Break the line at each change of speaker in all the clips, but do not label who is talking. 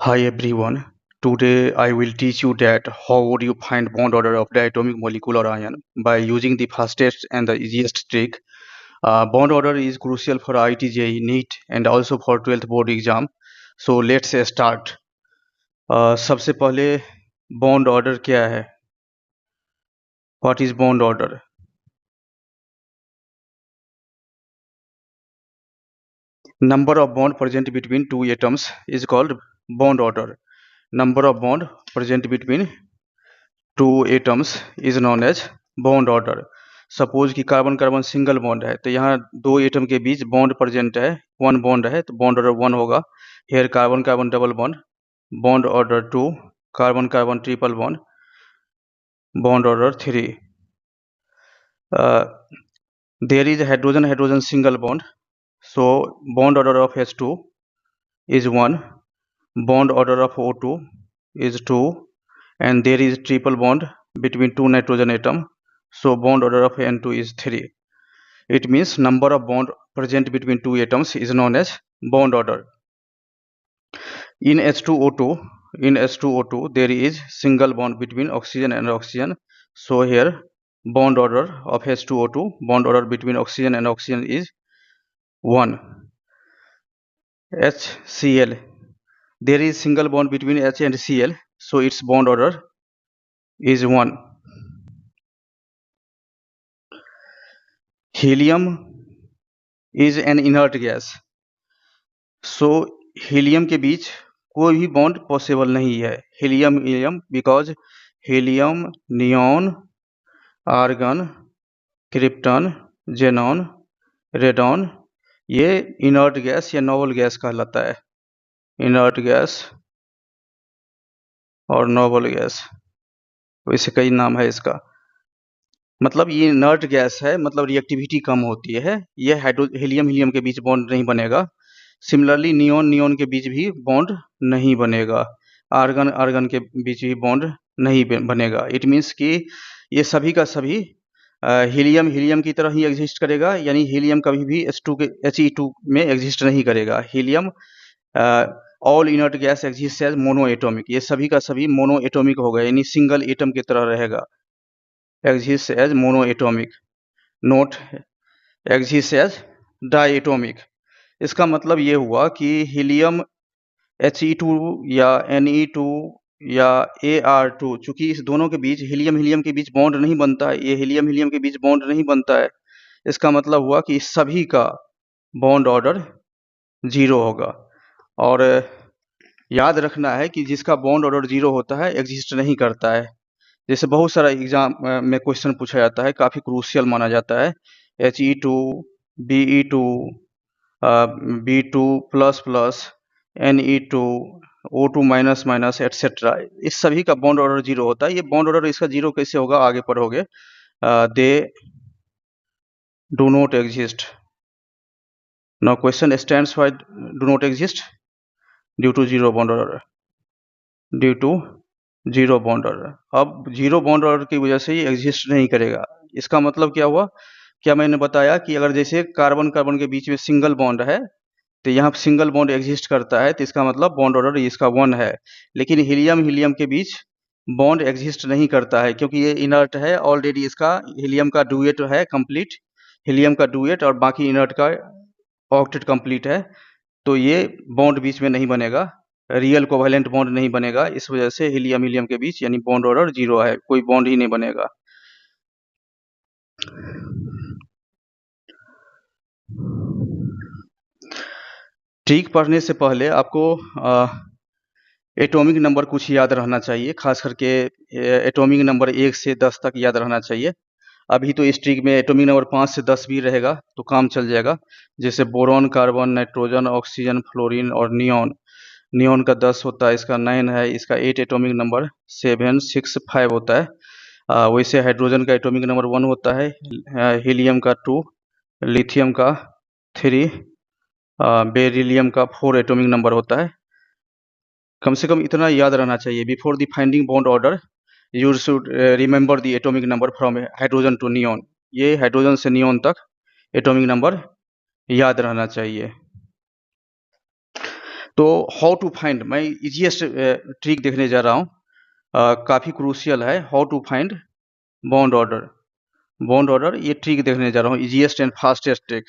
Hi everyone. Today I will teach you that how would you find bond order of diatomic molecule or ion by using the fastest and the easiest trick. Bond order is crucial for IIT JEE NEET and also for 12th board exam. So let's start. सबसे पहले bond order क्या है? What is bond order? Number of bond present between two atoms is called bond order. Number of bond present between two atoms is known as bond order. Suppose कि carbon carbon single bond है तो यहाँ दो atom के बीच bond present है, one bond है तो बॉन्ड ऑर्डर वन होगा। Here carbon carbon double bond, bond order two, carbon carbon triple bond, bond order three. There is hydrogen hydrogen single bond, so bond order of H2 is 1, bond order of O2 is 2, and there is triple bond between two nitrogen atom, so bond order of N2 is 3. It means number of bond present between two atoms is known as bond order. In H2O2 there is single bond between oxygen and oxygen, so here bond order of H2O2, bond order between oxygen and oxygen is 1. HCl, there is single bond between H and Cl, so its bond order is 1. Helium is an inert gas, so helium के बीच कोई भी bond possible नहीं है। Helium helium because helium, neon, argon, krypton, xenon, radon ये inert gas या noble gas कहलाता है। इनर्ट गैस और नोबल गैस, वैसे कई नाम है इसका। मतलब ये इनर्ट गैस है, मतलब रिएक्टिविटी कम होती है। ये हीलियम हीलियम के बीच बॉन्ड नहीं बनेगा। सिमिलरली नियॉन नियॉन के बीच भी बॉन्ड नहीं बनेगा। आर्गन आर्गन के बीच भी बॉन्ड नहीं बनेगा। इट मीन्स कि ये सभी का सभी हीलियम हीलियम की तरह ही एग्जिस्ट करेगा, यानी हीलियम कभी भी He2 में एग्जिस्ट नहीं करेगा। Helium all inert gas exist as monoatomic, ये सभी का सभी मोनो एटोमिक होगा, यानी सिंगल एटम की तरह रहेगा। Exist as monoatomic, not exist as diatomic. इसका मतलब ये हुआ कि हीलियम He2 या Ne2 या Ar2, चूंकि इस दोनों के बीच हीलियम हीलियम के बीच बॉन्ड नहीं बनता है, ये हीलियम हीलियम के बीच बॉन्ड नहीं बनता है, इसका मतलब हुआ कि सभी का बॉन्ड ऑर्डर 0 होगा। और याद रखना है कि जिसका बॉन्ड ऑर्डर 0 होता है एग्जिस्ट नहीं करता है। जैसे बहुत सारा एग्जाम में क्वेश्चन पूछा जाता है, काफ़ी क्रूशियल माना जाता है। He2, Be2, B2 plus plus, Ne2, O2 minus minus etcetera, इस सभी का बॉन्ड ऑर्डर 0 होता है। ये बॉन्ड ऑर्डर इसका 0 कैसे होगा आगे पढ़ोगे। They do not exist. Now question stands why do not exist, due to 0 bond order, due to 0 bond order. अब 0 बॉन्ड ऑर्डर की वजह से ये एग्जिस्ट नहीं करेगा। इसका मतलब क्या हुआ, क्या मैंने बताया कि अगर जैसे कार्बन कार्बन के बीच में सिंगल बॉन्ड है तो यहाँ सिंगल बॉन्ड एग्जिस्ट करता है, तो इसका मतलब बॉन्ड ऑर्डर इसका 1 है। लेकिन हीलियम हीलियम के बीच बॉन्ड एग्जिस्ट नहीं करता है क्योंकि ये इनर्ट है। ऑलरेडी इसका हीलियम का डुएट है कंप्लीट, हीलियम का डुएट, और बाकी इनर्ट का ऑक्टेट कंप्लीट है, तो ये बॉन्ड बीच में नहीं बनेगा, रियल कोवैलेंट बॉन्ड नहीं बनेगा। इस वजह से हीलियम हीलियम के बीच यानी बॉन्ड ऑर्डर 0 है, कोई बॉन्ड ही नहीं बनेगा। ट्रिक पढ़ने से पहले आपको एटॉमिक नंबर कुछ याद रहना चाहिए, खास करके एटॉमिक नंबर 1 से 10 तक याद रहना चाहिए। अभी तो इस ट्रिक में एटॉमिक नंबर 5 से 10 भी रहेगा तो काम चल जाएगा। जैसे boron, carbon, nitrogen, oxygen, fluorine और नियॉन। नियॉन का 10 होता है, इसका 9 है, इसका 8 एटॉमिक नंबर 7, 6, 5 होता है। वैसे हाइड्रोजन का एटॉमिक नंबर 1 होता है, हीलियम का 2, लिथियम का 3, बेरिलियम का 4 एटॉमिक नंबर होता है। कम से कम इतना याद रहना चाहिए, before the finding bond order you should remember the atomic number from hydrogen to neon. ये हाइड्रोजन से नियॉन तक एटॉमिक नंबर याद रहना चाहिए। तो हाउ टू फाइंड, मैं इजीएस्ट ट्रिक देखने जा रहा हूँ, काफ़ी क्रूशियल है। How to find bond order, bond order, ये ट्रिक देखने जा रहा हूँ, इजीएस्ट एंड फास्टेस्ट ट्रिक।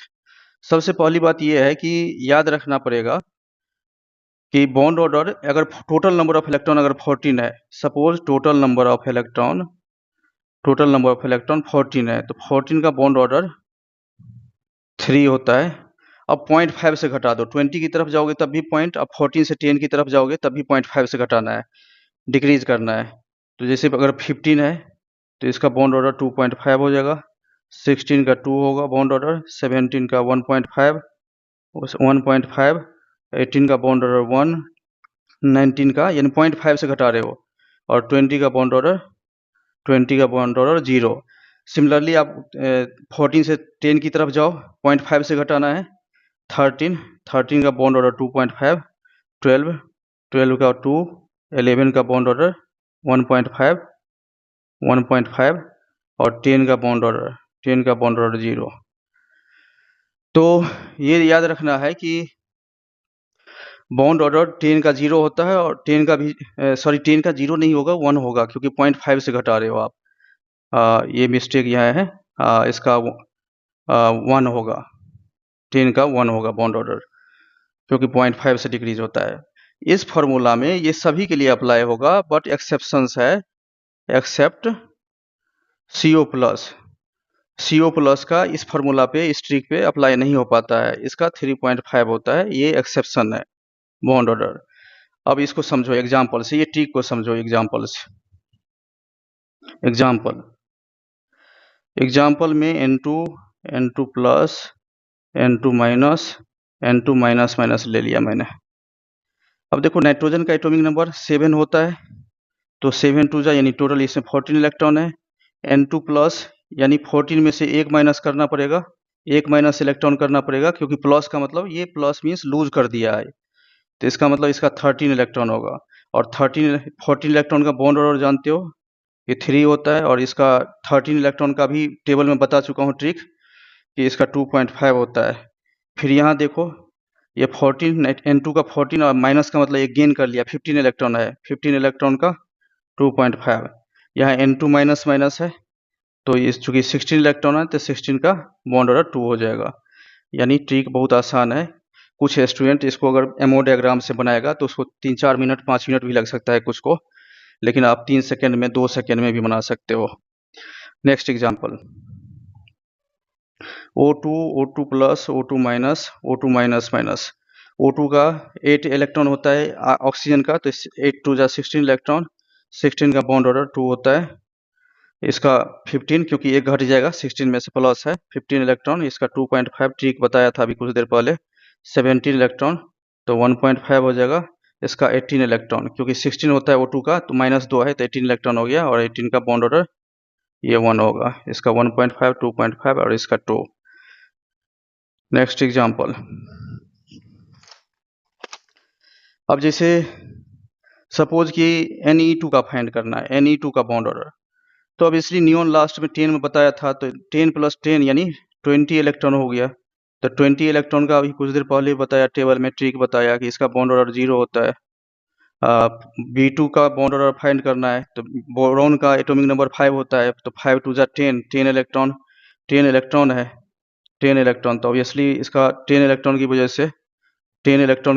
सबसे पहली बात ये है कि याद रखना पड़ेगा कि बॉन्ड ऑर्डर, अगर टोटल नंबर ऑफ इलेक्ट्रॉन अगर 14 है, suppose total number of electron 14 है, तो 14 का बॉन्ड ऑर्डर 3 होता है। अब 0.5 से घटा दो, 20 की तरफ जाओगे तब भी पॉइंट, अब 14 से 10 की तरफ जाओगे तब भी 0.5 से घटाना है, डिक्रीज करना है। तो जैसे अगर 15 है तो इसका बॉन्ड ऑर्डर 2.5 हो जाएगा, 16 का 2 होगा बॉन्ड ऑर्डर, 17 का 1.5, 1.5, 18 का बॉन्ड ऑर्डर 1, 19 का, यानी 0.5 से घटा रहे हो, और 20 का बॉन्ड ऑर्डर 0। सिमिलरली आप 14 से 10 की तरफ जाओ, 0.5 से घटाना है, 13 का बॉन्ड ऑर्डर 2.5, 12 का 2, 11 का बॉन्ड ऑर्डर 1.5, और 10 का बॉन्ड ऑर्डर 0। तो ये याद रखना है कि बॉन्ड ऑर्डर 10 का 0 होता है, और 10 का भी 10 का 0 नहीं होगा, 1 होगा, क्योंकि 0.5 से घटा रहे हो आप। ये मिस्टेक यहाँ है, इसका 1 होगा, 10 का 1 होगा बॉन्ड ऑर्डर, क्योंकि 0.5 से डिक्रीज होता है। इस फॉर्मूला में ये सभी के लिए अप्लाई होगा, बट एक्सेप्शंस है, एक्सेप्ट CO प्लस का इस फॉर्मूला पे, इस ट्रिक पे अप्लाई नहीं हो पाता है, इसका 3.5 होता है, ये एक्सेप्शन है बॉन्ड ऑर्डर। अब इसको समझो एग्जाम्पल से, ये ट्रिक को समझो एग्जाम्पल से। एग्जाम्पल में N2 plus, N2 minus, N2 minus minus ले लिया मैंने। अब देखो नाइट्रोजन का एटॉमिक नंबर 7 होता है, तो 7 2 जा, यानी टोटल इसमें 14 इलेक्ट्रॉन है। N2 प्लस, यानी 14 में से 1 माइनस करना पड़ेगा, 1 माइनस इलेक्ट्रॉन करना पड़ेगा, क्योंकि प्लस का मतलब ये प्लस मीन्स लूज कर दिया है, तो इसका मतलब इसका 13 इलेक्ट्रॉन होगा। और 14 इलेक्ट्रॉन का बॉन्ड ऑर्डर जानते हो, ये 3 होता है, और इसका 13 इलेक्ट्रॉन का भी टेबल में बता चुका हूँ ट्रिक, कि इसका 2.5 होता है। फिर यहाँ देखो, ये 14 N2 का 14 और माइनस का मतलब ये गेन कर लिया, 15 इलेक्ट्रॉन है, 15 इलेक्ट्रॉन का 2.5। यहाँ N2 माइनस माइनस है, तो ये चूंकि 16 इलेक्ट्रॉन है, तो 16 का बॉन्ड ऑर्डर 2 हो जाएगा। यानी ट्रिक बहुत आसान है। कुछ स्टूडेंट इसको अगर एमओ डायग्राम से बनाएगा तो उसको 3-4 मिनट 5 मिनट भी लग सकता है कुछ को, लेकिन आप 3 सेकेंड में 2 सेकेंड में भी बना सकते हो। Next example, O2 plus, O2 minus, O2 minus minus. O2 का 8 इलेक्ट्रॉन होता है ऑक्सीजन का, तो 8 2 जा 16 इलेक्ट्रॉन, 16 का बॉन्ड ऑर्डर 2 होता है। इसका 15, क्योंकि एक घट जाएगा, 16 में से प्लस है, 15 इलेक्ट्रॉन, इसका 2.5 ट्रिक बताया था अभी कुछ देर पहले। 17 इलेक्ट्रॉन, तो 1.5 हो जाएगा। इसका 18 इलेक्ट्रॉन, क्योंकि 16 होता है O2 का, तो माइनस 2 है, तो 18 इलेक्ट्रॉन हो गया, और 18 का बॉन्ड ऑर्डर ये 1 होगा। इसका 1.5, 2.5 और इसका 2। नेक्स्ट एग्जाम्पल, अब जैसे सपोज कि Ne2 का फाइंड करना है, Ne2 का बॉन्ड ऑर्डर, तो अब इसलिए नियॉन लास्ट में 10 में बताया था, तो 10 प्लस 10 यानी 20 इलेक्ट्रॉन हो गया। तो 20 इलेक्ट्रॉन का अभी कुछ देर पहले बताया, टेबल में ट्रिक बताया कि इसका बॉन्ड ऑर्डर 0 होता है। B2 का बॉन्ड ऑर्डर फाइंड करना है, तो बोरॉन का एटॉमिक नंबर 5 होता है, तो 5 2 जा 10, 10 इलेक्ट्रॉन है, 10 इलेक्ट्रॉन, तो ऑब्वियसली इसका 10 इलेक्ट्रॉन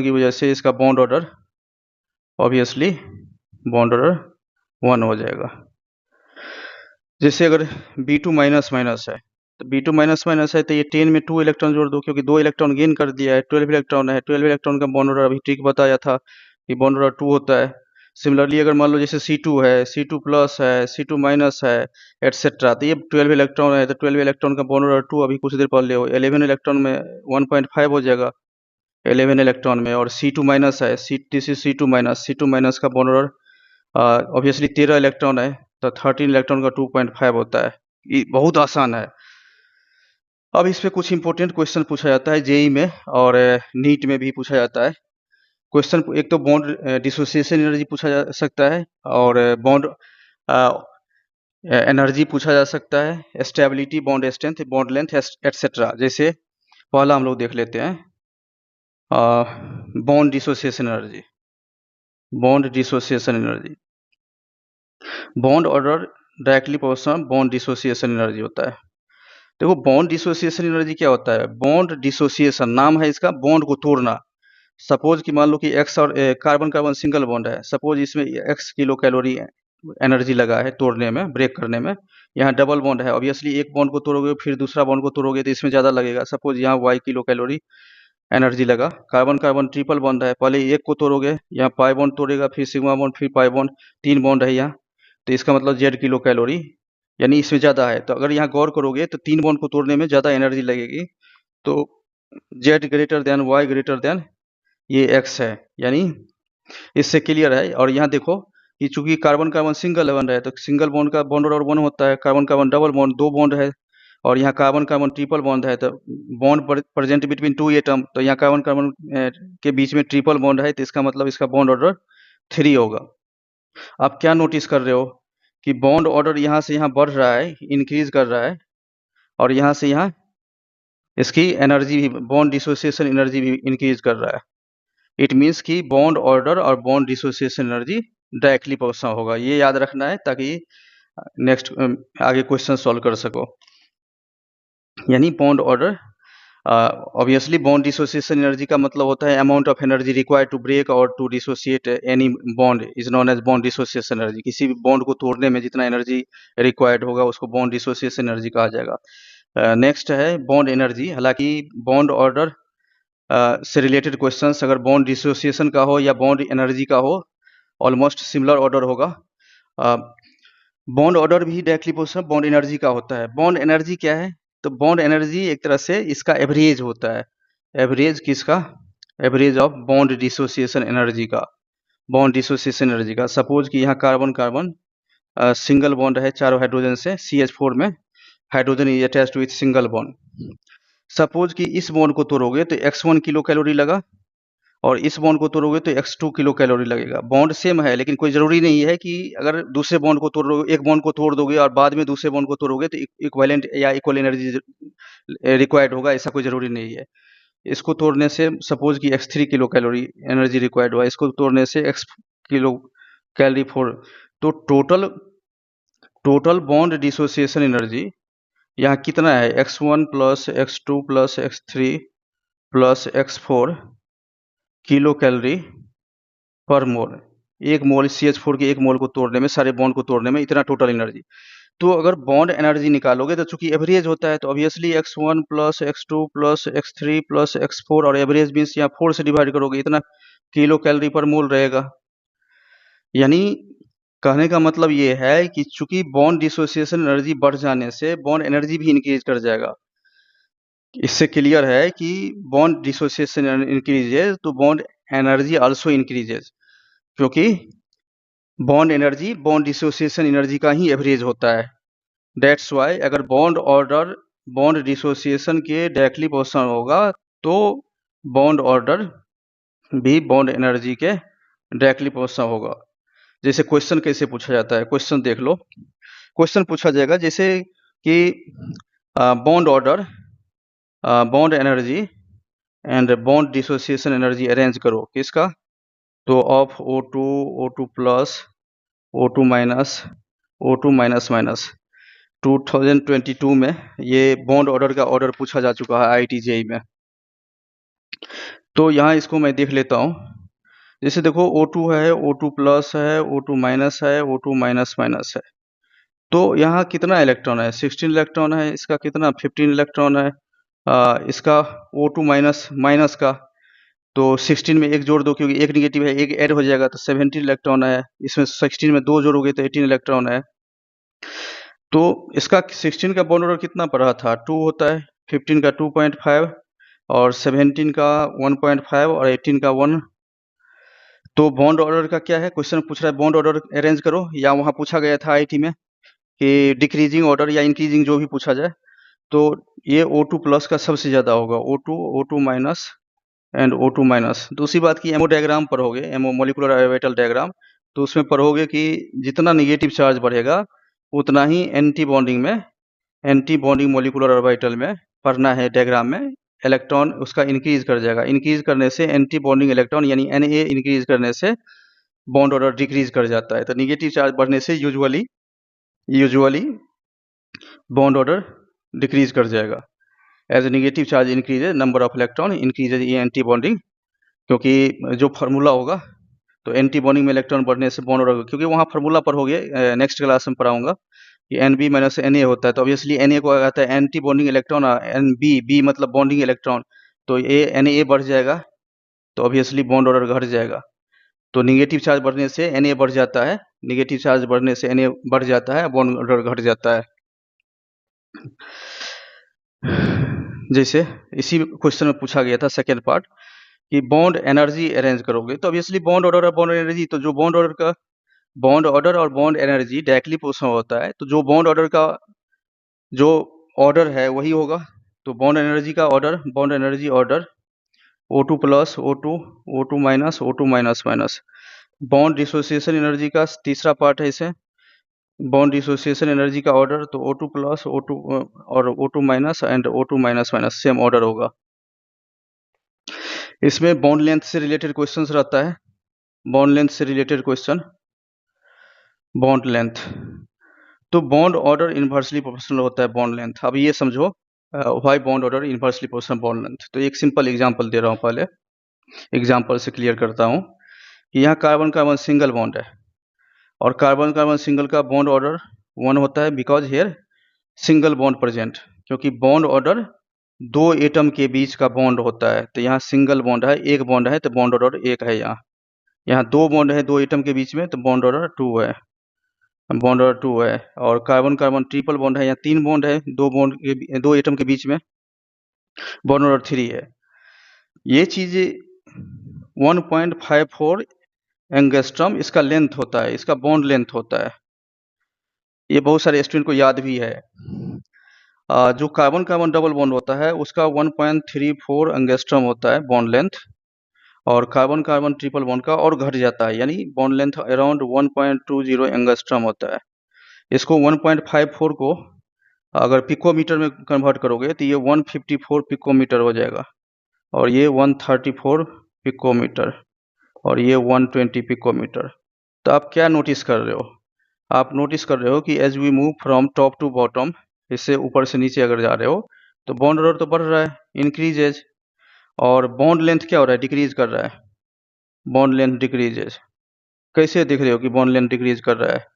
की वजह से इसका bond order obviously bond order 1 हो जाएगा। जैसे अगर B2 माइनस माइनस है, तो B2 माइनस माइनस है, तो ये 10 में 2 इलेक्ट्रॉन जोड़ दो, क्योंकि 2 इलेक्ट्रॉन गेन कर दिया है, 12 इलेक्ट्रॉन है, 12 इलेक्ट्रॉन का बॉन्ड ऑर्डर अभी ट्रिक बताया था कि बॉन्ड ऑर्डर 2 होता है। सिमिलरली अगर मान लो जैसे C2 है, C2 प्लस है, C2 माइनस है, एटसेट्रा, तो ये 12 इलेक्ट्रॉन है, तो 12 इलेक्ट्रॉन का बॉन्ड ऑर्डर 2 अभी कुछ देर पहले हो, 11 इलेक्ट्रॉन में 1.5 हो जाएगा 11 इलेक्ट्रॉन में। और C2 माइनस है, C2 माइनस का बॉन्ड ऑर्डर ऑब्वियसली 13 इलेक्ट्रॉन है, तो 13 इलेक्ट्रॉन का 2.5 होता है। ये बहुत आसान है। अब इस पे कुछ इंपॉर्टेंट क्वेश्चन पूछा जाता है जेई में, और नीट में भी पूछा जाता है क्वेश्चन। एक तो बॉन्ड डिसोसिएशन एनर्जी पूछा जा सकता है, और बॉन्ड एनर्जी पूछा जा सकता है, stability, bond strength, bond length, etcetera. जैसे पहला हम लोग देख लेते हैं, bond dissociation energy, bond dissociation energy. Bond order directly proportional bond dissociation energy होता है। देखो बॉन्ड डिसोसिएशन एनर्जी क्या होता है? बॉन्ड डिसोसिएशन नाम है इसका, बॉन्ड को तोड़ना। सपोज कि मान लो कि एक्स और कार्बन कार्बन सिंगल बॉन्ड है, सपोज इसमें एक्स किलो कैलोरी एनर्जी लगा है तोड़ने में, ब्रेक करने में। यहाँ डबल बॉन्ड है, ऑब्वियसली एक बॉन्ड को तोड़ोगे फिर दूसरा बॉन्ड को तोड़ोगे तो इसमें ज़्यादा लगेगा। सपोज यहाँ वाई किलो कैलोरी एनर्जी लगा। कार्बन कार्बन ट्रिपल बॉन्ड है, पहले एक को तोड़ोगे, यहाँ पाई बॉन्ड तोड़ेगा, फिर सिग्मा बॉन्ड, फिर पाई बॉन्ड, 3 बॉन्ड है यहाँ, तो इसका मतलब जेड किलो कैलोरी, यानी इसमें ज़्यादा है। तो अगर यहाँ गौर करोगे तो 3 बॉन्ड को तोड़ने में ज़्यादा एनर्जी लगेगी, तो Z greater than Y greater than ये एक्स है, यानी इससे क्लियर है। और यहाँ देखो कि चूंकि कार्बन कार्बन सिंगल बॉन्ड है तो सिंगल बॉन्ड का बॉन्ड और वन होता है, carbon carbon double bond 2 bond है, और यहाँ कार्बन कार्बन ट्रिपल बॉन्ड है तो बॉन्ड प्रेजेंट बिटवीन 2 एटम, तो यहाँ कार्बन कार्बन के बीच में ट्रिपल बॉन्ड है, तो इसका मतलब इसका बॉन्ड ऑर्डर 3 होगा। आप क्या नोटिस कर रहे हो कि बॉन्ड ऑर्डर यहाँ से यहाँ बढ़ रहा है, इंक्रीज कर रहा है, और यहाँ से यहाँ इसकी एनर्जी भी, बॉन्ड डिसोसिएशन एनर्जी भी इंक्रीज कर रहा है। इट मीन्स कि बॉन्ड ऑर्डर और bond dissociation energy directly proportional होगा। ये याद रखना है ताकि नेक्स्ट आगे क्वेश्चन सॉल्व कर सको। यानी bond order, obviously bond dissociation energy का मतलब होता है amount of energy required to break और to dissociate any bond is known as bond dissociation energy. किसी भी बॉन्ड को तोड़ने में जितना एनर्जी रिक्वायर्ड होगा उसको बॉन्ड डिसोसिएशन एनर्जी कहा जाएगा। नेक्स्ट है बॉन्ड एनर्जी। हालांकि बॉन्ड ऑर्डर से रिलेटेड क्वेश्चंस अगर बॉन्ड डिसोसिएशन का हो या बॉन्ड एनर्जी का हो, ऑलमोस्ट सिमिलर ऑर्डर होगा। बॉन्ड ऑर्डर भी डायरेक्टली प्रोपोर्शनल बॉन्ड एनर्जी का होता है। बॉन्ड एनर्जी क्या है? तो बॉन्ड एनर्जी एक तरह से इसका एवरेज होता है। एवरेज किसका? Average of bond dissociation energy का, बॉन्ड डिसोसिएशन एनर्जी का। सपोज कि यहाँ कार्बन कार्बन सिंगल बॉन्ड है चारों हाइड्रोजन से, CH4 में hydrogen is attached with single bond. Suppose कि इस बॉन्ड को तोड़ोगे तो x1 किलो कैलोरी लगा, और इस बॉन्ड को तोड़ोगे तो x2 किलो कैलोरी लगेगा। बॉन्ड सेम है, लेकिन कोई ज़रूरी नहीं है कि अगर दूसरे बॉन्ड को तोड़ोगे, एक बॉन्ड को तोड़ दोगे और बाद में दूसरे बॉन्ड को तोड़ोगे तो इक्विवेलेंट या इक्वल एनर्जी रिक्वायर्ड होगा, ऐसा कोई ज़रूरी नहीं है। इसको तोड़ने से सपोज कि x3 kilo calorie energy required हुआ, इसको तोड़ने से x किलो कैलोरी 4, तो टोटल बॉन्ड डिसोसिएशन एनर्जी यहाँ कितना है? x1 plus x2 plus x3 plus x4 kilo calorie पर मोल। एक मोल CH4 के एक मोल को तोड़ने में, सारे बॉन्ड को तोड़ने में इतना टोटल एनर्जी। तो अगर बॉन्ड एनर्जी निकालोगे तो चूंकि एवरेज होता है तो obviously x1 plus x2 plus x3 plus x4, और एवरेज मीन्स यहाँ 4 से डिवाइड करोगे, इतना किलो कैलोरी पर मोल रहेगा। यानी कहने का मतलब ये है कि चूंकि बॉन्ड डिसोसिएशन एनर्जी बढ़ जाने से बॉन्ड एनर्जी भी इंक्रीज कर जाएगा। इससे क्लियर है कि बॉन्ड डिसोसिएशन इंक्रीजेज तो बॉन्ड एनर्जी आल्सो इंक्रीजेज, क्योंकि bond energy bond dissociation energy का ही एवरेज होता है। दैट्स वाई अगर बॉन्ड ऑर्डर बॉन्ड डिसोसिएशन के डायरेक्टली प्रोपोर्शनल होगा तो बॉन्ड ऑर्डर भी बॉन्ड एनर्जी के डायरेक्टली प्रोपोर्शनल होगा। जैसे क्वेश्चन कैसे पूछा जाता है, क्वेश्चन देख लो। क्वेश्चन पूछा जाएगा जैसे कि bond order, bond energy and bond dissociation energy arrange करो। किसका? तो of O2, O2 plus, O2 minus, O2 minus minus. 2022 में ये बॉन्ड ऑर्डर का ऑर्डर पूछा जा चुका है IIT-JEE में। तो यहाँ इसको मैं देख लेता हूँ। जैसे देखो O2 है, O2 प्लस है, O2 माइनस है, O2 माइनस माइनस है। तो यहाँ कितना इलेक्ट्रॉन है? 16 इलेक्ट्रॉन है। इसका कितना? 15 इलेक्ट्रॉन है। इसका O2 माइनस माइनस का, तो 16 में एक जोड़ दो क्योंकि एक निगेटिव है, एक ऐड हो जाएगा तो 17 इलेक्ट्रॉन है। इसमें 16 में 2 जोड़ोगे तो 18 इलेक्ट्रॉन है। तो इसका 16 का बॉन्ड ऑर्डर कितना पड़ा था? 2 होता है, 15 का 2.5 और 17 का 1.5 और 18 का 1। तो बॉन्ड ऑर्डर का क्या है? क्वेश्चन पूछ रहा है बॉन्ड ऑर्डर अरेंज करो, या वहाँ पूछा गया था IIT में कि डिक्रीजिंग ऑर्डर या इंक्रीजिंग, जो भी पूछा जाए। तो ये O2 प्लस का सबसे ज़्यादा होगा, O2 minus and O2 minus. दूसरी बात की एमओ डायग्राम पढ़ोगे, एमओ मोलिकुलर ऑर्बिटल डायग्राम, तो उसमें पढ़ोगे कि जितना निगेटिव चार्ज बढ़ेगा उतना ही एंटी बॉन्डिंग मोलिकुलर ऑर्बिटल में पढ़ना है डायग्राम में। इलेक्ट्रॉन उसका इंक्रीज कर जाएगा। इंक्रीज करने से एंटी बॉन्डिंग इलेक्ट्रॉन यानी Na इंक्रीज करने से बॉन्ड ऑर्डर डिक्रीज कर जाता है। तो निगेटिव चार्ज बढ़ने से यूजुअली बॉन्ड ऑर्डर डिक्रीज कर जाएगा। As a negative charge increases number of electron increases ये एंटी बॉन्डिंग, क्योंकि जो फार्मूला होगा तो एंटी बॉन्डिंग में इलेक्ट्रॉन बढ़ने से बॉन्ड ऑर्डर, क्योंकि वहाँ फार्मूला पर हो गया, नेक्स्ट क्लास में पढ़ाऊंगा कि NB माइनस Na होता है। तो ऑब्वियसली Na को आता है एंटी बॉन्डिंग इलेक्ट्रॉन, बी मतलब बॉन्डिंग इलेक्ट्रॉन, तो ये Na बढ़ जाएगा, तो ऑब्वियसली बॉन्ड ऑर्डर घट जाएगा। तो निगेटिव चार्ज बढ़ने से Na बढ़ जाता है, निगेटिव चार्ज बढ़ने से Na बढ़ जाता है, बॉन्ड ऑर्डर घट जाता है। जैसे इसी क्वेश्चन में पूछा गया था सेकेंड पार्ट कि बॉन्ड एनर्जी अरेंज करोगे, तो ऑब्वियसली बॉन्ड ऑर्डर और बॉन्ड एनर्जी, तो जो बॉन्ड ऑर्डर और बॉन्ड एनर्जी डायरेक्टली पोजिशन होता है, तो जो बॉन्ड ऑर्डर का जो ऑर्डर है वही होगा। तो बॉन्ड एनर्जी का order, bond energy order O2 plus O2 minus O2 minus minus. Bond dissociation energy का तीसरा पार्ट है इसे, बॉन्ड डिसोसिएशन एनर्जी का ऑर्डर, तो O2 प्लस O2 और O2 minus and O2 minus minus same order होगा। इसमें बॉन्ड लेंथ से रिलेटेड क्वेश्चन रहता है, बॉन्ड लेंथ से रिलेटेड क्वेश्चन, बॉन्ड लेंथ। तो बॉन्ड ऑर्डर इन्वर्सली प्रोपोर्शनल होता है बॉन्ड लेंथ। अब ये समझो why bond order inversely proportional bond length. तो एक सिंपल एग्जांपल दे रहा हूँ, पहले एग्जांपल से क्लियर करता हूँ कि यहाँ कार्बन कार्बन सिंगल बॉन्ड है और कार्बन कार्बन सिंगल का बॉन्ड ऑर्डर 1 होता है, because here single bond present, क्योंकि बॉन्ड ऑर्डर दो एटम के बीच का बॉन्ड होता है। तो यहाँ सिंगल बॉन्ड है, एक बॉन्ड है, तो बॉन्ड ऑर्डर 1 है। यहाँ दो बॉन्ड है दो एटम के बीच में, तो बॉन्ड ऑर्डर 2 है, बॉन्ड ऑर्डर 2 है। और कार्बन कार्बन ट्रिपल बॉन्ड है, यहाँ 3 बॉन्ड है दो एटम के बीच में, बॉन्ड ऑर्डर 3 है। ये चीज़ें 1.54 एंगस्ट्रॉम इसका लेंथ होता है, इसका बॉन्ड लेंथ होता है। ये बहुत सारे स्टूडेंट को याद भी है। जो कार्बन कार्बन डबल बॉन्ड होता है उसका 1.34 एंगस्ट्रॉम होता है बॉन्ड लेंथ, और कार्बन कार्बन ट्रिपल बॉन्ड का और घट जाता है, यानी बॉन्ड लेंथ अराउंड 1.20 एंगस्ट्रॉम होता है। इसको 1.54 को अगर पिकोमीटर में कन्वर्ट करोगे तो ये 154 पिकोमीटर हो जाएगा, और ये 134 पिकोमीटर, और ये 120 पिकोमीटर। तो आप क्या नोटिस कर रहे हो? आप नोटिस कर रहे हो कि as we move from top to bottom, इससे ऊपर से नीचे अगर जा रहे हो तो बॉन्ड ऑर्डर तो बढ़ रहा है, इंक्रीजेज, और बॉन्ड लेंथ क्या हो रहा है? डिक्रीज कर रहा है, बॉन्ड लेंथ डिक्रीजेज। कैसे देख रहे हो कि बॉन्ड लेंथ डिक्रीज कर रहा है?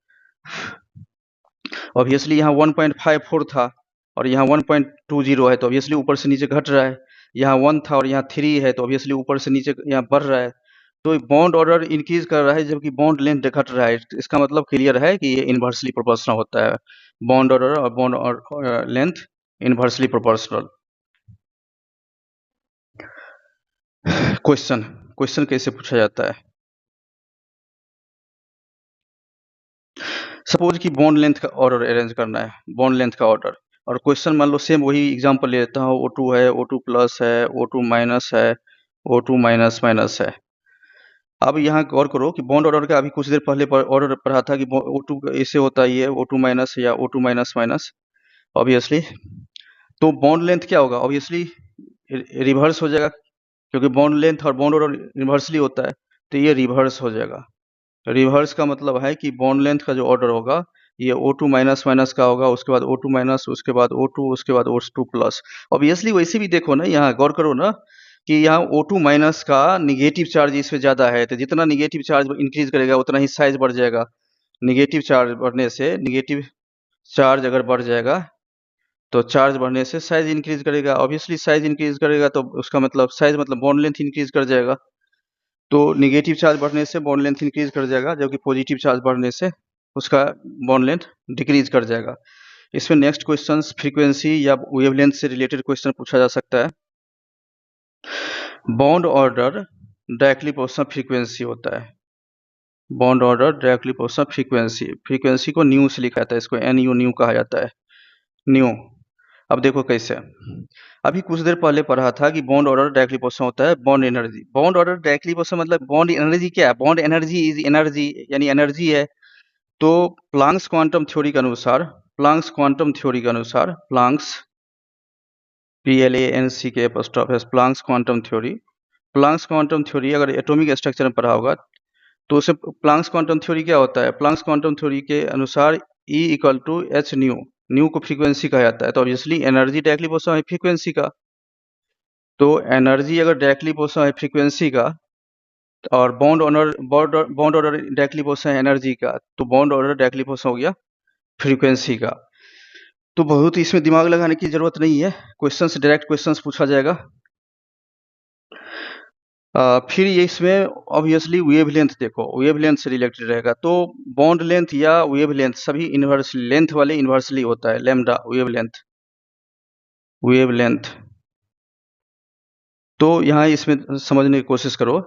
ऑब्वियसली यहाँ 1.54 था और यहाँ 1.20 है, तो ऑब्वियसली ऊपर से नीचे घट रहा है। यहाँ 1 था और यहाँ 3 है, तो ऑब्वियसली ऊपर से नीचे यहाँ बढ़ रहा है। तो बॉन्ड ऑर्डर इंक्रीज कर रहा है जबकि बॉन्ड लेंथ घट रहा है। इसका मतलब क्लियर है कि ये इन्वर्सली प्रोपोर्शनल होता है, बॉन्ड ऑर्डर और bond length inversely proportional. Question question कैसे पूछा जाता है? सपोज कि बॉन्ड लेंथ का ऑर्डर अरेंज करना है, बॉन्ड लेंथ का ऑर्डर, और क्वेश्चन मान लो सेम वही एग्जांपल ले लेता हूँ, O2 है, O2 प्लस है, O2 माइनस है, O2 माइनस माइनस है। अब यहाँ गौर करो कि बॉन्ड ऑर्डर का अभी कुछ देर पहले ऑर्डर पढ़ा था कि O2 ऐसे होता है, ये O2 माइनस या O2 माइनस माइनस, ऑब्वियसली। तो बॉन्ड लेंथ क्या होगा? ऑब्वियसली रिवर्स हो जाएगा, क्योंकि बॉन्ड लेंथ और बॉन्ड ऑर्डर रिवर्सली होता है, तो ये रिवर्स हो जाएगा। रिवर्स का मतलब है कि बॉन्ड लेंथ का जो ऑर्डर होगा ये O2 माइनस माइनस का होगा, उसके बाद O2 माइनस, उसके बाद O2, उसके बाद O2 प्लस। ऑब्वियसली वैसे भी देखो ना, यहाँ गौर करो ना कि यहाँ O2 माइनस का निगेटिव चार्ज इसमें ज़्यादा है, तो जितना निगेटिव चार्ज इंक्रीज करेगा उतना ही साइज बढ़ जाएगा। निगेटिव चार्ज बढ़ने से, निगेटिव चार्ज अगर बढ़ जाएगा तो चार्ज बढ़ने से साइज इंक्रीज करेगा। ऑब्वियसली साइज इंक्रीज करेगा तो उसका मतलब साइज मतलब बॉन्ड लेंथ इंक्रीज कर जाएगा। तो निगेटिव चार्ज बढ़ने से बॉन्ड लेंथ इंक्रीज कर जाएगा, जबकि पॉजिटिव चार्ज बढ़ने से उसका बॉन्ड लेंथ डिक्रीज कर जाएगा। इसमें नेक्स्ट क्वेश्चन फ्रीक्वेंसी या वेवलेंथ से रिलेटेड क्वेश्चन पूछा जा सकता है। Bond order directly proportional frequency होता है, bond order directly proportional frequency. Frequency को न्यू से लिखा जाता है, इसको NU न्यू कहा जाता है, न्यू। अब देखो कैसे, अभी कुछ देर पहले पढ़ा था कि बॉन्ड ऑर्डर डायरेक्टली प्रोपोर्शनल होता है bond energy. Bond order directly proportional मतलब बॉन्ड एनर्जी क्या है? बॉन्ड एनर्जी इज एनर्जी, यानी एनर्जी है। तो प्लांक्स क्वांटम थ्योरी के अनुसार, प्लांक्स क्वांटम थ्योरी के अनुसार, Planck's PLANCK Planck's quantum theory. Planck's quantum theory अगर एटॉमिक स्ट्रक्चर में पढ़ा होगा तो उसे प्लांक्स क्वांटम थ्योरी क्या होता है? प्लांक्स क्वांटम थ्योरी के अनुसार E equal to h nu, nu को फ्रीक्वेंसी कहा जाता है, तो ऑब्वियसली एनर्जी डायरेक्टली प्रोपोर्शनल है फ्रीक्वेंसी का। तो एनर्जी अगर डायरेक्टली प्रोपोर्शनल है फ्रीक्वेंसी का और बॉन्ड ऑर्डर डायरेक्टली प्रोपोर्शनल है एनर्जी का, तो बॉन्ड ऑर्डर डायरेक्टली प्रोपोर्शनल हो गया फ्रीक्वेंसी का। तो बहुत इसमें दिमाग लगाने की जरूरत नहीं है, क्वेश्चंस डायरेक्ट क्वेश्चंस पूछा जाएगा। फिर ये इसमें ऑब्वियसली वेवलेंथ देखो, वेवलेंथ से रिलेटेड रहेगा। तो बॉन्ड लेंथ या वेवलेंथ सभी इन्वर्सली लेंथ वाले इन्वर्सली होता है, लैम्डा वेवलेंथ। तो यहाँ इसमें समझने की कोशिश करो।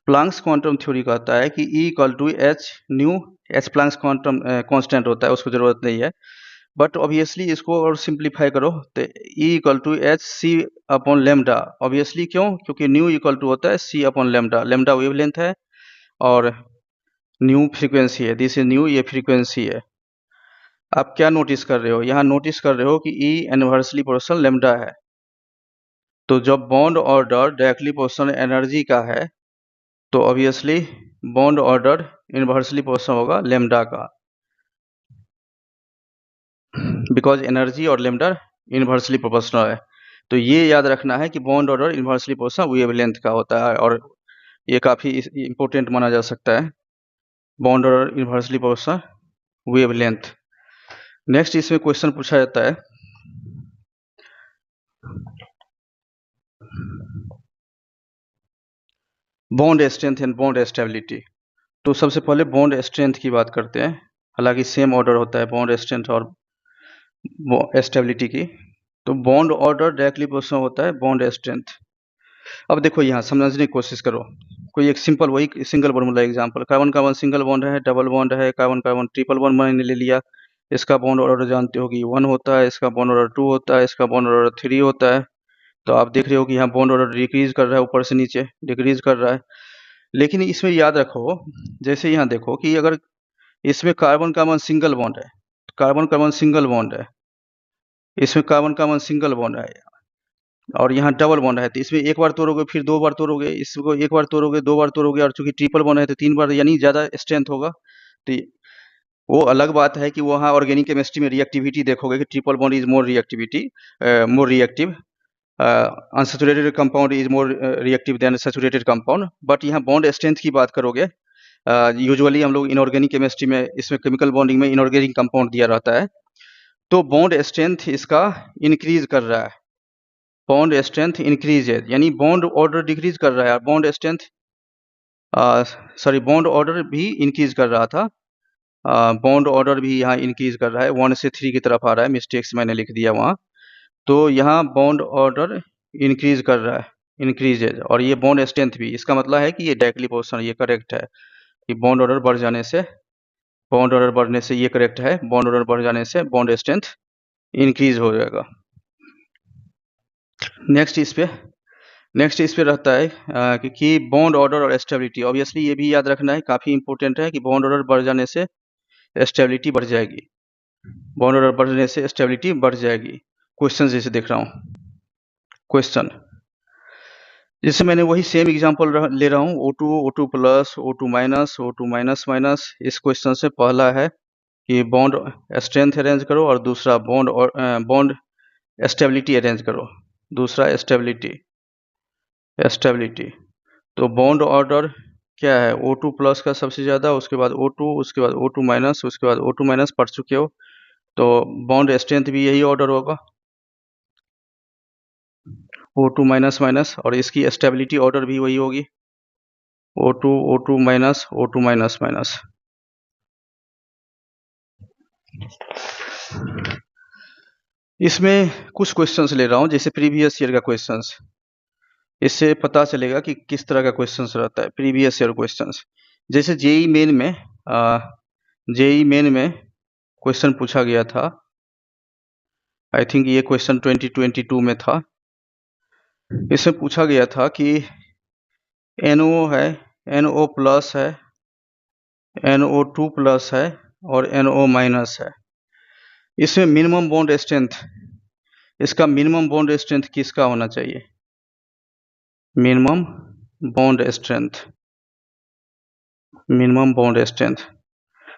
प्लांक्स क्वांटम थ्योरी कहता है कि E equal to h nu, h Planck's quantum constant होता है, उसको जरूरत नहीं है। बट ऑब्वियसली इसको और सिंप्लीफाई करो तो E equal to h c upon lambda. Obviously क्यों? क्योंकि न्यू इक्वल टू होता है c upon lambda, lambda wavelength है और न्यू फ्रीक्वेंसी है, दिस इज न्यू, ये फ्रीक्वेंसी है। आप क्या नोटिस कर रहे हो? यहाँ नोटिस कर रहे हो कि E इनवर्सली प्रोपोर्शनल लेमडा है। तो जब bond order directly proportional energy का है तो obviously bond order inversely proportional होगा लेमडा का, बिकॉज एनर्जी और लेमडा इनवर्सली प्रोपोर्शनल है। तो ये याद रखना है कि bond order inversely proportional wavelength का होता है और ये काफ़ी इंपॉर्टेंट माना जा सकता है, bond order inversely proportional wavelength. Next इसमें क्वेश्चन पूछा जाता है bond strength and bond stability. तो सबसे पहले बॉन्ड स्ट्रेंथ की बात करते हैं, हालांकि सेम ऑर्डर होता है बॉन्ड स्ट्रेंथ और स्टेबिलिटी की। तो बॉन्ड ऑर्डर डायरेक्टली प्रोपोर्शनल होता है बॉन्ड स्ट्रेंथ। अब देखो यहाँ समझने की कोशिश करो, कोई एक सिंपल वही सिंगल बॉन्ड मतलब example, carbon carbon single bond है, डबल बॉन्ड है, कार्बन कार्बन ट्रिपल बॉन्ड मैंने ले लिया। इसका बॉन्ड ऑर्डर जानते हो कि 1 होता है, इसका बॉन्ड ऑर्डर 2 होता है, इसका बॉन्ड ऑर्डर 3 होता है। तो आप देख रहे हो कि यहाँ बॉन्ड ऑर्डर डिक्रीज कर रहा है, ऊपर से नीचे डिक्रीज कर रहा है। लेकिन इसमें याद रखो, जैसे यहाँ देखो कि अगर इसमें कार्बन कार्बन सिंगल बॉन्ड है, कार्बन कार्बन सिंगल बॉन्ड है, इसमें कार्बन कार्बन सिंगल बॉन्ड है और यहाँ डबल बॉन्ड है, तो इसमें एक बार तोड़ोगे फिर 2 बार तोड़ोगे, इसको एक बार तोड़ोगे 2 बार तोड़ोगे, और चूंकि ट्रिपल बॉन्ड है तो 3 बार, यानी ज़्यादा स्ट्रेंथ होगा। तो वो अलग बात है कि वहाँ ऑर्गेनिक केमिस्ट्री में रिएक्टिविटी देखोगे कि triple bond is more reactive, unsaturated compound is more reactive than saturated compound. But यहाँ बॉन्ड स्ट्रेंथ की बात करोगे, यूजुअली हम लोग इनऑर्गेनिक केमिस्ट्री में इसमें केमिकल बॉन्डिंग में इनऑर्गेनिक कंपाउंड दिया रहता है, तो बॉन्ड स्ट्रेंथ इसका इंक्रीज कर रहा है, बॉन्ड स्ट्रेंथ इंक्रीज है, यानी बॉन्ड ऑर्डर डिक्रीज कर रहा है, बॉन्ड स्ट्रेंथ बॉन्ड ऑर्डर भी इंक्रीज कर रहा था, बॉन्ड ऑर्डर भी यहाँ इंक्रीज कर रहा है, 1 से 3 की तरफ आ रहा है, मिस्टेक्स मैंने लिख दिया वहाँ। तो यहाँ बॉन्ड ऑर्डर इंक्रीज कर रहा है, इंक्रीज है, और ये बॉन्ड स्ट्रेंथ भी, इसका मतलब है कि ये डायरेक्टली प्रोपोर्शनल, ये करेक्ट है कि बॉन्ड ऑर्डर बढ़ जाने से, बॉन्ड ऑर्डर बढ़ने से, ये करेक्ट है, बॉन्ड ऑर्डर बढ़ जाने से बॉन्ड स्ट्रेंथ इंक्रीज हो जाएगा। नेक्स्ट इस पे रहता है कि बॉन्ड ऑर्डर और स्टेबिलिटी। ऑब्वियसली ये भी याद रखना है, काफ़ी इंपॉर्टेंट है कि बॉन्ड ऑर्डर बढ़ जाने से स्टेबिलिटी बढ़ जाएगी, बॉन्ड ऑर्डर बढ़ने से स्टेबिलिटी बढ़ जाएगी। क्वेश्चन जैसे देख रहा हूँ, क्वेश्चन जैसे मैंने वही सेम एग्जांपल ले रहा हूँ, O2 plus, O2 minus, O2 minus minus. इस क्वेश्चन से पहला है कि बॉन्ड स्ट्रेंथ अरेंज करो और दूसरा बॉन्ड स्टेबिलिटी अरेंज करो, दूसरा स्टेबिलिटी। तो बॉन्ड ऑर्डर क्या है? O2 प्लस का सबसे ज़्यादा, उसके बाद O2, उसके बाद O2 माइनस, उसके बाद O2 माइनस पढ़ चुके हो, तो बॉन्ड स्ट्रेंथ भी यही ऑर्डर होगा, O2 माइनस माइनस, और इसकी स्टेबिलिटी ऑर्डर भी वही होगी, O2 minus, O2 minus minus. इसमें कुछ क्वेश्चंस ले रहा हूँ, जैसे प्रीवियस ईयर का क्वेश्चंस, इससे पता चलेगा कि किस तरह का क्वेश्चंस रहता है प्रीवियस ईयर क्वेश्चंस। जैसे जेई मेन में क्वेश्चन पूछा गया था, आई थिंक ये क्वेश्चन 2022 में था। इसमें पूछा गया था कि NO है, NO प्लस है, NO2 प्लस है और NO माइनस है। इसमें मिनिमम बॉन्ड स्ट्रेंथ इसका मिनिमम बॉन्ड स्ट्रेंथ किसका होना चाहिए? Minimum bond strength, minimum bond strength.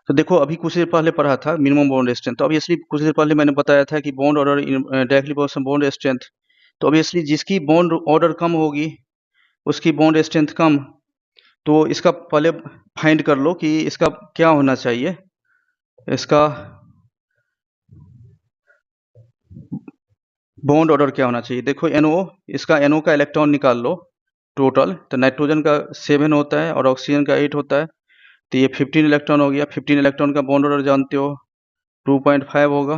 तो देखो अभी कुछ देर पहले पढ़ा था मिनिमम बॉन्ड स्ट्रेंथ, तो ऑब्वियसली कुछ देर पहले मैंने बताया था कि bond order directly proportional bond strength. तो ऑब्वियसली जिसकी बॉन्ड ऑर्डर कम होगी उसकी बॉन्ड स्ट्रेंथ कम। तो इसका पहले फाइंड कर लो कि इसका क्या होना चाहिए, इसका बॉन्ड ऑर्डर क्या होना चाहिए। देखो NO, इसका NO का इलेक्ट्रॉन निकाल लो टोटल, तो नाइट्रोजन का 7 होता है और ऑक्सीजन का 8 होता है, तो ये 15 इलेक्ट्रॉन हो गया। 15 इलेक्ट्रॉन का बॉन्ड ऑर्डर जानते हो 2.5 होगा,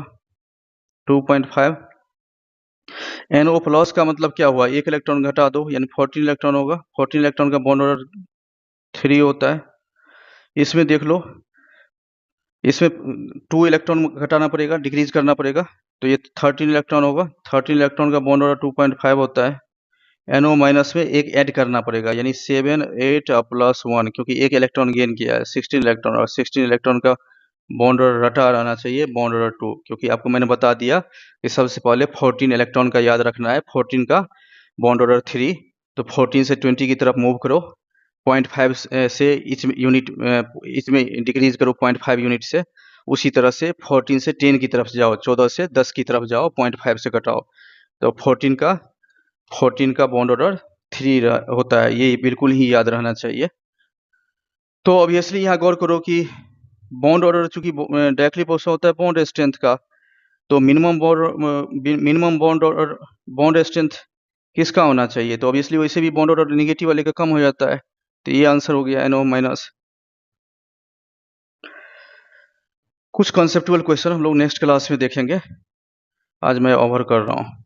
2.5। NO प्लस का मतलब क्या हुआ, एक इलेक्ट्रॉन घटा दो यानी 14 इलेक्ट्रॉन होगा। 14 इलेक्ट्रॉन का बॉन्ड ऑर्डर 3 होता है। इसमें देख लो, इसमें 2 इलेक्ट्रॉन घटाना पड़ेगा, डिक्रीज करना पड़ेगा, तो ये 13 इलेक्ट्रॉन होगा। 13 इलेक्ट्रॉन का बॉन्ड ऑर्डर 2.5 होता है। NO माइनस में एक ऐड करना पड़ेगा यानी 7 8 प्लस 1, क्योंकि एक इलेक्ट्रॉन गेन किया है 16 इलेक्ट्रॉन, और 16 इलेक्ट्रॉन का बॉन्ड ऑर्डर रटा रहना चाहिए बॉन्ड ऑर्डर 2, क्योंकि आपको मैंने बता दिया कि सबसे पहले 14 इलेक्ट्रॉन का याद रखना है, 14 का बॉन्ड ऑर्डर 3। तो 14 से 20 की तरफ मूव करो, 0.5 से इसमें डिक्रीज करो 0.5 यूनिट से। उसी तरह से 14 से 10 की तरफ जाओ, 14 से 10 की तरफ जाओ, 0.5 से घटाओ, तो 14 का बॉन्ड ऑर्डर 3 होता है। ये बिल्कुल ही याद रहना चाहिए। तो ऑब्वियसली यहाँ गौर करो कि बॉन्ड ऑर्डर चूंकि डायरेक्टली प्रोपोर्शनल होता है बॉन्ड स्ट्रेंथ का, तो minimum bond order bond strength किसका होना चाहिए? तो ऑब्वियसली वैसे भी बॉन्ड ऑर्डर नेगेटिव वाले का कम हो जाता है, तो ये आंसर हो गया NO माइनस। कुछ कॉन्सेप्टुअल क्वेश्चन हम लोग नेक्स्ट क्लास में देखेंगे, आज मैं ओवर कर रहा हूँ।